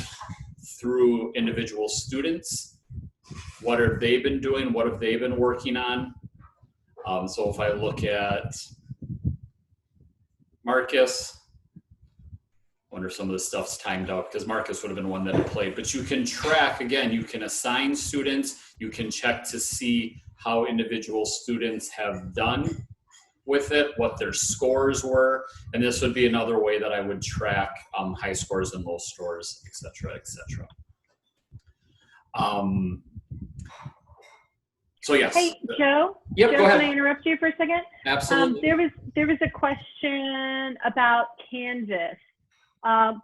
through individual students. What have they been doing? What have they been working on? So if I look at Marcus, I wonder if some of this stuff's timed out, because Marcus would have been one that had played. But you can track, again, you can assign students. You can check to see how individual students have done with it, what their scores were. And this would be another way that I would track high scores and low scores, et cetera, et cetera. So yes. Hey, Joe. Yep, Joe, go ahead. Can I interrupt you for a second? Absolutely. There was a question about Canvas.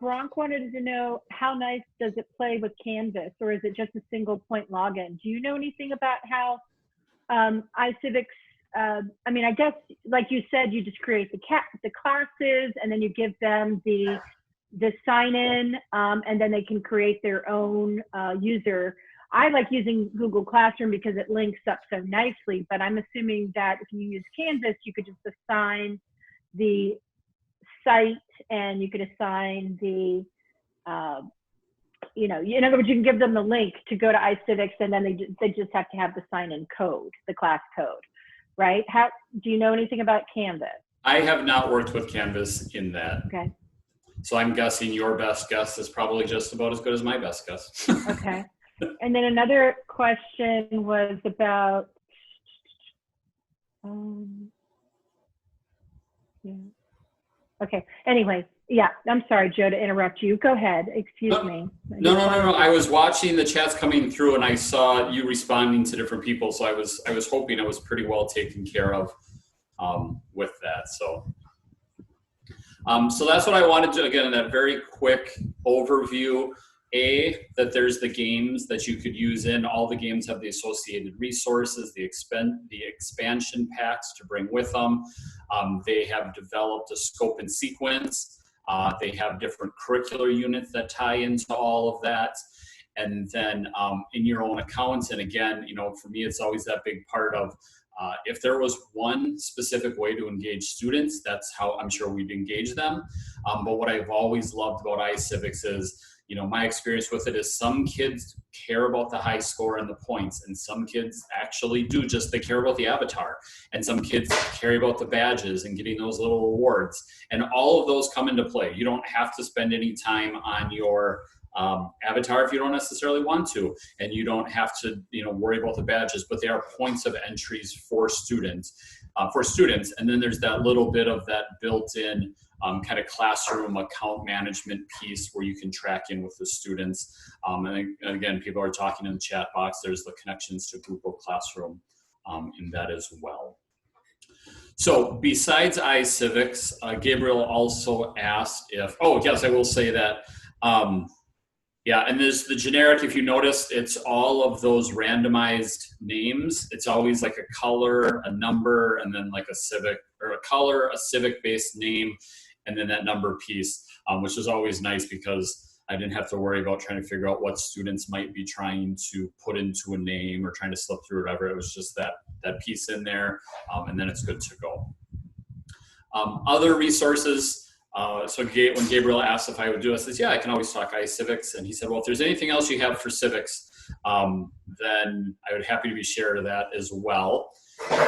Bronk wanted to know, how nice does it play with Canvas, or is it just a single point login? Do you know anything about how iCivics, I mean, I guess, like you said, you just create the classes, and then you give them the sign in, and then they can create their own user. I like using Google Classroom because it links up so nicely, but I'm assuming that if you use Canvas, you could just assign the site, and you could assign the, you know, in other words, you can give them the link to go to iCivics, and then they just have to have the sign-in code, the class code, right? How do you know anything about Canvas? I have not worked with Canvas in that. Okay. So I'm guessing your best guess is probably just about as good as my best guess. Okay. And then another question was about, yeah. Okay. Anyway, yeah, I'm sorry, Joe, to interrupt you. Go ahead. Excuse me. No. I was watching the chats coming through, and I saw you responding to different people. So I was hoping I was pretty well taken care of with that. So that's what I wanted to, again, in that very quick overview. That there's the games that you could use in. All the games have the associated resources, the expansion packs to bring with them. They have developed a scope and sequence. They have different curricular units that tie into all of that. And then in your own accounts, and again, you know, for me, it's always that big part of, if there was one specific way to engage students, that's how I'm sure we'd engage them. But what I've always loved about iCivics is, you know, my experience with it is some kids care about the high score and the points, and some kids actually do just, they care about the avatar, and some kids care about the badges and getting those little rewards, and all of those come into play. You don't have to spend any time on your avatar if you don't necessarily want to, and you don't have to, you know, worry about the badges, but they are points of entries for students. And then there's that little bit of that built-in kind of classroom account management piece where you can track in with the students. And again, people are talking in the chat box. There's the connections to Google Classroom in that as well. So besides iCivics, Gabriel also asked if, oh yes, I will say that, yeah, and there's the generic, if you noticed, it's all of those randomized names. It's always like a color, a number, and then like a civic, or a color, a civic-based name, and then that number piece, which is always nice because I didn't have to worry about trying to figure out what students might be trying to put into a name or trying to slip through or whatever. It was just that piece in there, and then it's good to go. Other resources, So when Gabriel asked if I would do it, I said, yeah, I can always talk iCivics. And he said, well, if there's anything else you have for civics, then I would happy to be shared of that as well.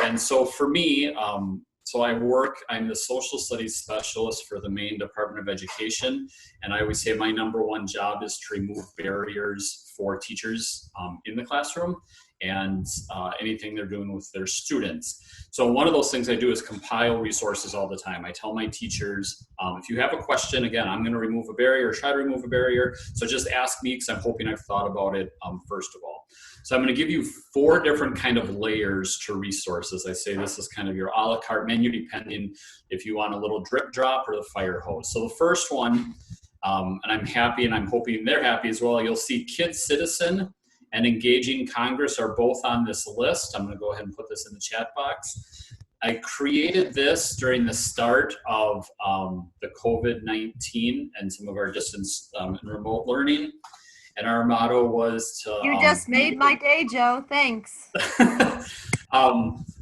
And so for me, I'm the social studies specialist for the Maine Department of Education. And I always say my number one job is to remove barriers for teachers in the classroom and anything they're doing with their students. So one of those things I do is compile resources all the time. I tell my teachers, if you have a question, again, I'm gonna remove a barrier, try to remove a barrier. So just ask me, because I'm hoping I've thought about it first of all. So I'm gonna give you 4 different kind of layers to resources. I say this is kind of your a la carte menu, depending if you want a little drip drop or the fire hose. So the first one, and I'm happy and I'm hoping they're happy as well, you'll see Kid Citizen and Engaging Congress are both on this list. I'm going to go ahead and put this in the chat box. I created this during the start of the COVID-19 and some of our distance and remote learning. And our motto was to— You just made my day, Joe. Thanks.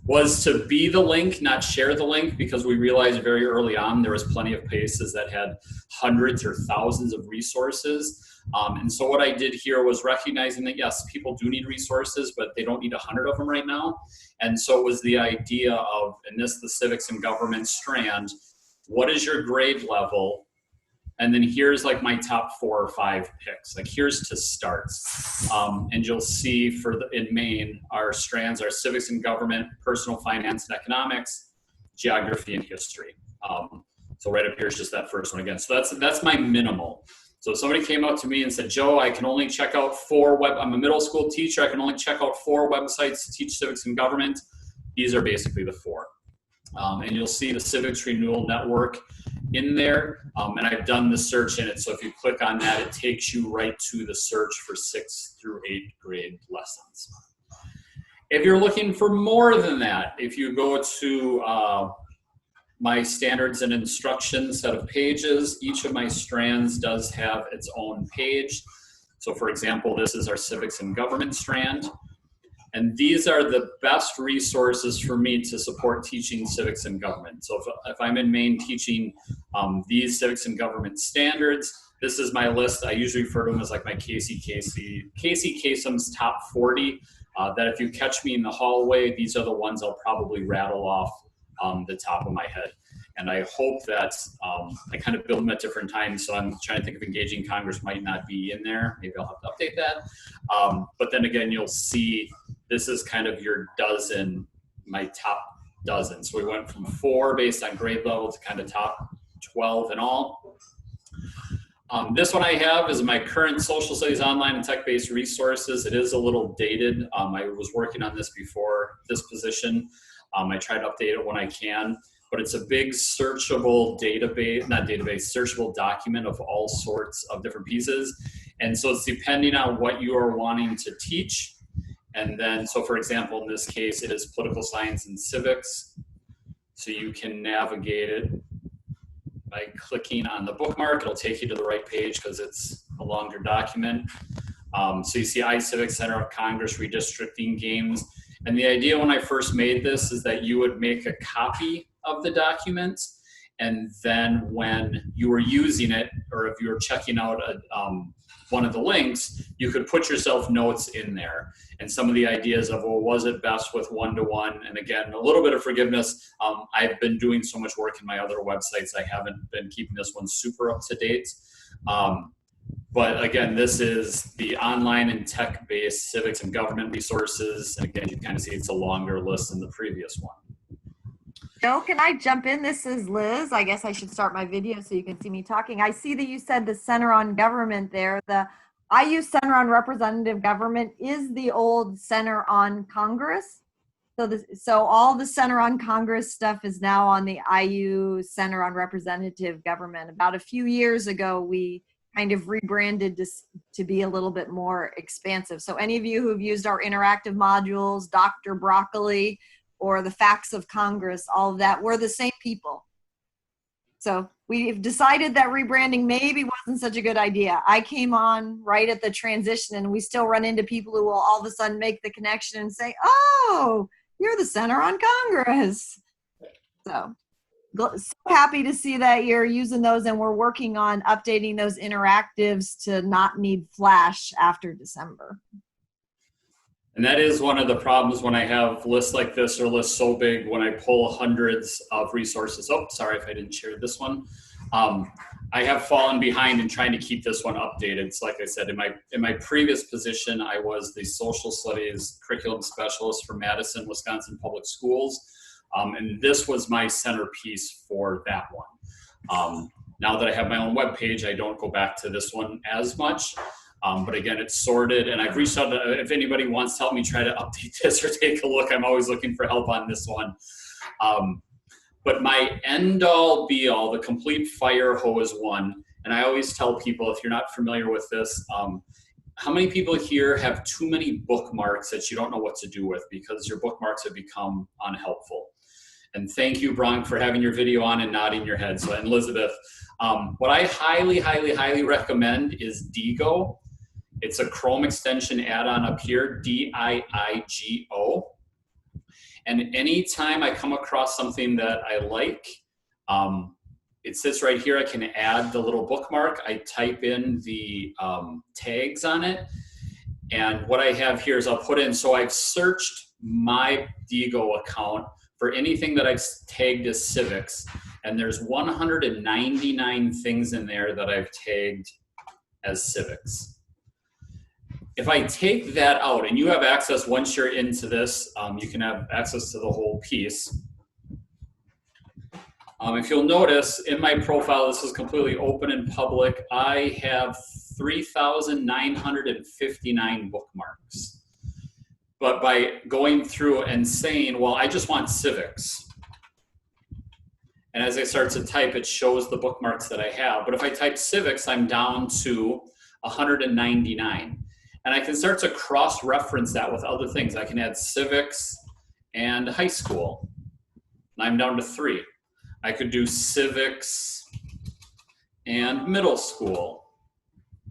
Was to be the link, not share the link, because we realized very early on there was plenty of places that had hundreds or thousands of resources. And so what I did here was recognizing that, yes, people do need resources, but they don't need 100 of them right now. And so it was the idea of, and this, the civics and government strand, what is your grade level? And then here's like my top 4 or 5 picks. Like here's to start. And you'll see in Maine, our strands are civics and government, personal finance and economics, geography and history. So right up here is just that first one again. So that's my minimal. So if somebody came up to me and said, Joe, I can only check out 4 I'm a middle school teacher, I can only check out 4 websites to teach civics and government. These are basically the 4. And you'll see the Civics Renewal Network in there. And I've done the search in it. So if you click on that, it takes you right to the search for 6th through 8th grade lessons. If you're looking for more than that, if you go to my standards and instructions set of pages, each of my strands does have its own page. So for example, this is our civics and government strand. And these are the best resources for me to support teaching civics and government. So if I'm in Maine teaching these civics and government standards, this is my list. I usually refer to them as like my Casey Kasem's top 40, that if you catch me in the hallway, these are the ones I'll probably rattle off the top of my head. And I hope that I kind of build them at different times. So I'm trying to think if Engaging Congress might not be in there. Maybe I'll have to update that. But then again, you'll see this is kind of your dozen, my top dozen. So we went from 4 based on grade level to kind of top 12 in all. This one I have is my current social studies online and tech-based resources. It is a little dated. I was working on this before this position. I try to update it when I can, but it's a big searchable searchable document of all sorts of different pieces. And so it's depending on what you are wanting to teach. And then, so for example, in this case, it is political science and civics. So you can navigate it by clicking on the bookmark. It'll take you to the right page because it's a longer document. So you see iCivics, Center of Congress, redistricting games. And the idea when I first made this is that you would make a copy of the document, and then when you were using it, or if you were checking out one of the links, you could put yourself notes in there. And some of the ideas of, well, was it best with one-to-one? And again, a little bit of forgiveness. I've been doing so much work in my other websites, I haven't been keeping this one super up to date. But again, this is the online and tech-based civics and government resources. And again, you kind of see it's a longer list than the previous one. Joe, can I jump in? This is Liz. I guess I should start my video so you can see me talking. I see that you said the Center on Government there. The IU Center on Representative Government is the old Center on Congress. So all the Center on Congress stuff is now on the IU Center on Representative Government. About a few years ago, we kind of rebranded to be a little bit more expansive. So any of you who've used our interactive modules, Dr. Broccoli, or the Facts of Congress, all of that, we're the same people. So we've decided that rebranding maybe wasn't such a good idea. I came on right at the transition, and we still run into people who will all of a sudden make the connection and say, oh, you're the Center on Congress. So So happy to see that you're using those, and we're working on updating those interactives to not need Flash after December. And that is one of the problems when I have lists like this, or lists so big, when I pull hundreds of resources. Oh, sorry if I didn't share this one. I have fallen behind in trying to keep this one updated. So like I said, in my previous position, I was the social studies curriculum specialist for Madison, Wisconsin Public Schools. And this was my centerpiece for that one. Now that I have my own webpage, I don't go back to this one as much. But again, it's sorted, and I've reached out to, if anybody wants to help me try to update this or take a look, I'm always looking for help on this one. But my end-all, be-all, the complete fire hose one, and I always tell people, if you're not familiar with this, how many people here have too many bookmarks that you don't know what to do with because your bookmarks have become unhelpful? And thank you, Bronk, for having your video on and nodding your head. So, and Elizabeth, what I highly, highly, highly recommend is Diigo. It's a Chrome extension add-on up here, D-I-I-G-O. And anytime I come across something that I like, it sits right here. I can add the little bookmark. I type in the tags on it. And what I have here is I'll put in, so I've searched my Diigo account for anything that I've tagged as civics. And there's 199 things in there that I've tagged as civics. If I take that out, and you have access once you're into this, you can have access to the whole piece. If you'll notice, in my profile, this is completely open and public, I have 3,959 bookmarks. But by going through and saying, well, I just want civics. And as I start to type, it shows the bookmarks that I have. But if I type civics, I'm down to 199. And I can start to cross-reference that with other things. I can add civics and high school. And I'm down to 3. I could do civics and middle school.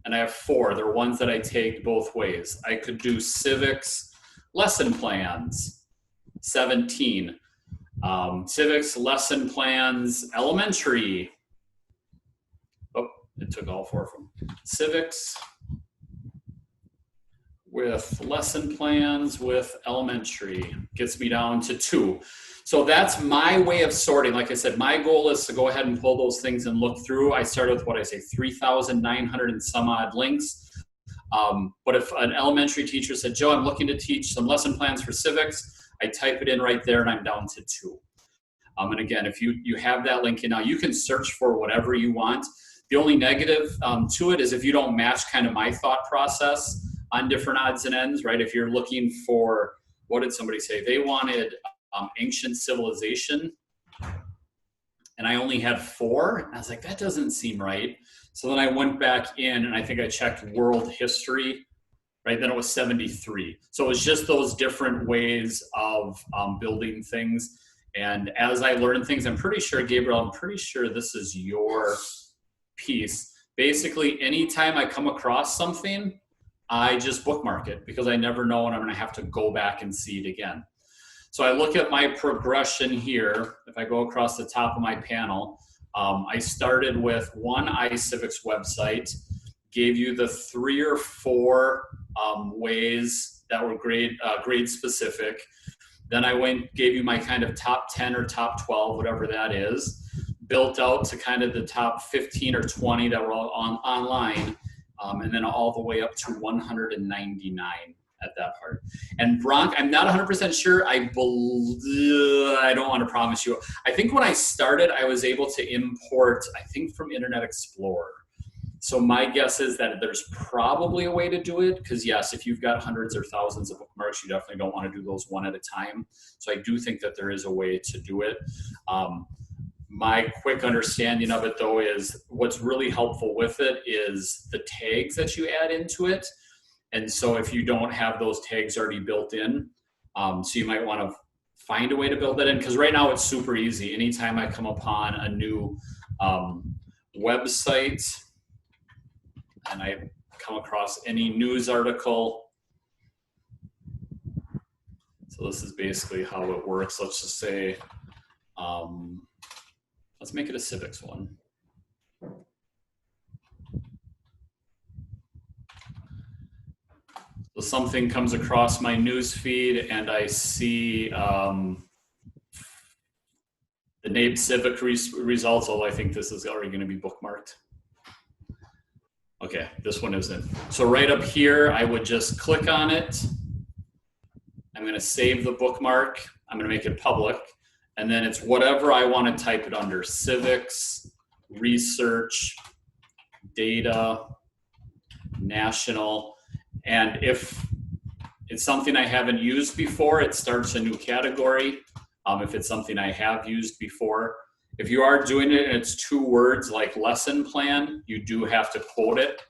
And I have 4. They're ones that I take both ways. I could do civics lesson plans, 17. Civics lesson plans elementary. Oh, it took all 4 of them. Civics with lesson plans with elementary gets me down to 2. So that's my way of sorting. Like I said, my goal is to go ahead and pull those things and look through. I started with what I say, 3,900 and some odd links. But if an elementary teacher said, Joe, I'm looking to teach some lesson plans for civics, I type it in right there and I'm down to 2. And again, if you have that link in now, you can search for whatever you want. The only negative to it is if you don't match kind of my thought process on different odds and ends, right? If you're looking for, what did somebody say? They wanted ancient civilization, and I only had 4. And I was like, that doesn't seem right. So then I went back in and I think I checked world history, right? Then it was 73. So it was just those different ways of building things. And as I learned things, I'm pretty sure, Gabriel, I'm pretty sure this is your piece. Basically, anytime I come across something, I just bookmark it because I never know when I'm going to have to go back and see it again. So I look at my progression here. If I go across the top of my panel, I started with one iCivics website, gave you the 3 or 4 ways that were grade specific. Then I gave you my kind of top 10 or top 12, whatever that is, built out to kind of the top 15 or 20 that were all online. And then all the way up to 199 at that part. And Bronk, I'm not 100% sure. I don't want to promise you. I think when I started, I was able to import, I think from Internet Explorer. So my guess is that there's probably a way to do it, because yes, if you've got hundreds or thousands of bookmarks, you definitely don't want to do those one at a time. So I do think that there is a way to do it. My quick understanding of it, though, is what's really helpful with it is the tags that you add into it. And so if you don't have those tags already built in, so you might want to find a way to build that in, because right now it's super easy. Anytime I come upon a new website and I come across any news article, so this is basically how it works. Let's just say, Let's make it a civics one. So something comes across my news feed and I see the NABE civic results, although I think this is already going to be bookmarked. Okay, this one isn't. So right up here, I would just click on it. I'm going to save the bookmark. I'm going to make it public. And then it's whatever I want to type it under: civics, research, data, national. And if it's something I haven't used before, it starts a new category. If it's something I have used before, if you are doing it and it's 2 words like lesson plan, you do have to quote it.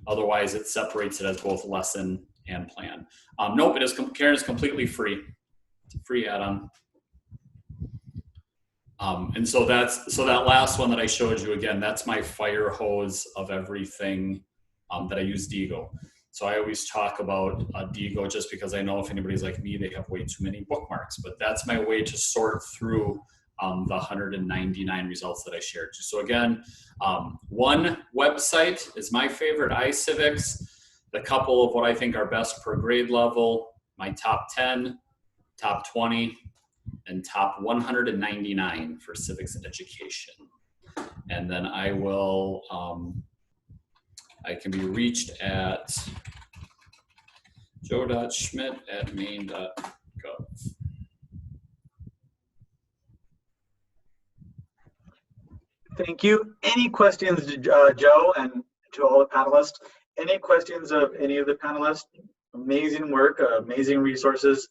Otherwise, it separates it as both lesson and plan. Nope, Karen is completely free. It's a free add-on. And so that last one that I showed you, again, that's my fire hose of everything that I use Diigo. So I always talk about Diigo just because I know if anybody's like me, they have way too many bookmarks. But that's my way to sort through the 199 results that I shared. So again, one website is my favorite, iCivics. The couple of what I think are best per grade level, my top 10, top 20, and top 199 for civics education. And then I will, I can be reached at joe.schmidt@maine.gov. Thank you. Any questions, Joe, and to all the panelists? Any questions of any of the panelists? Amazing work, amazing resources.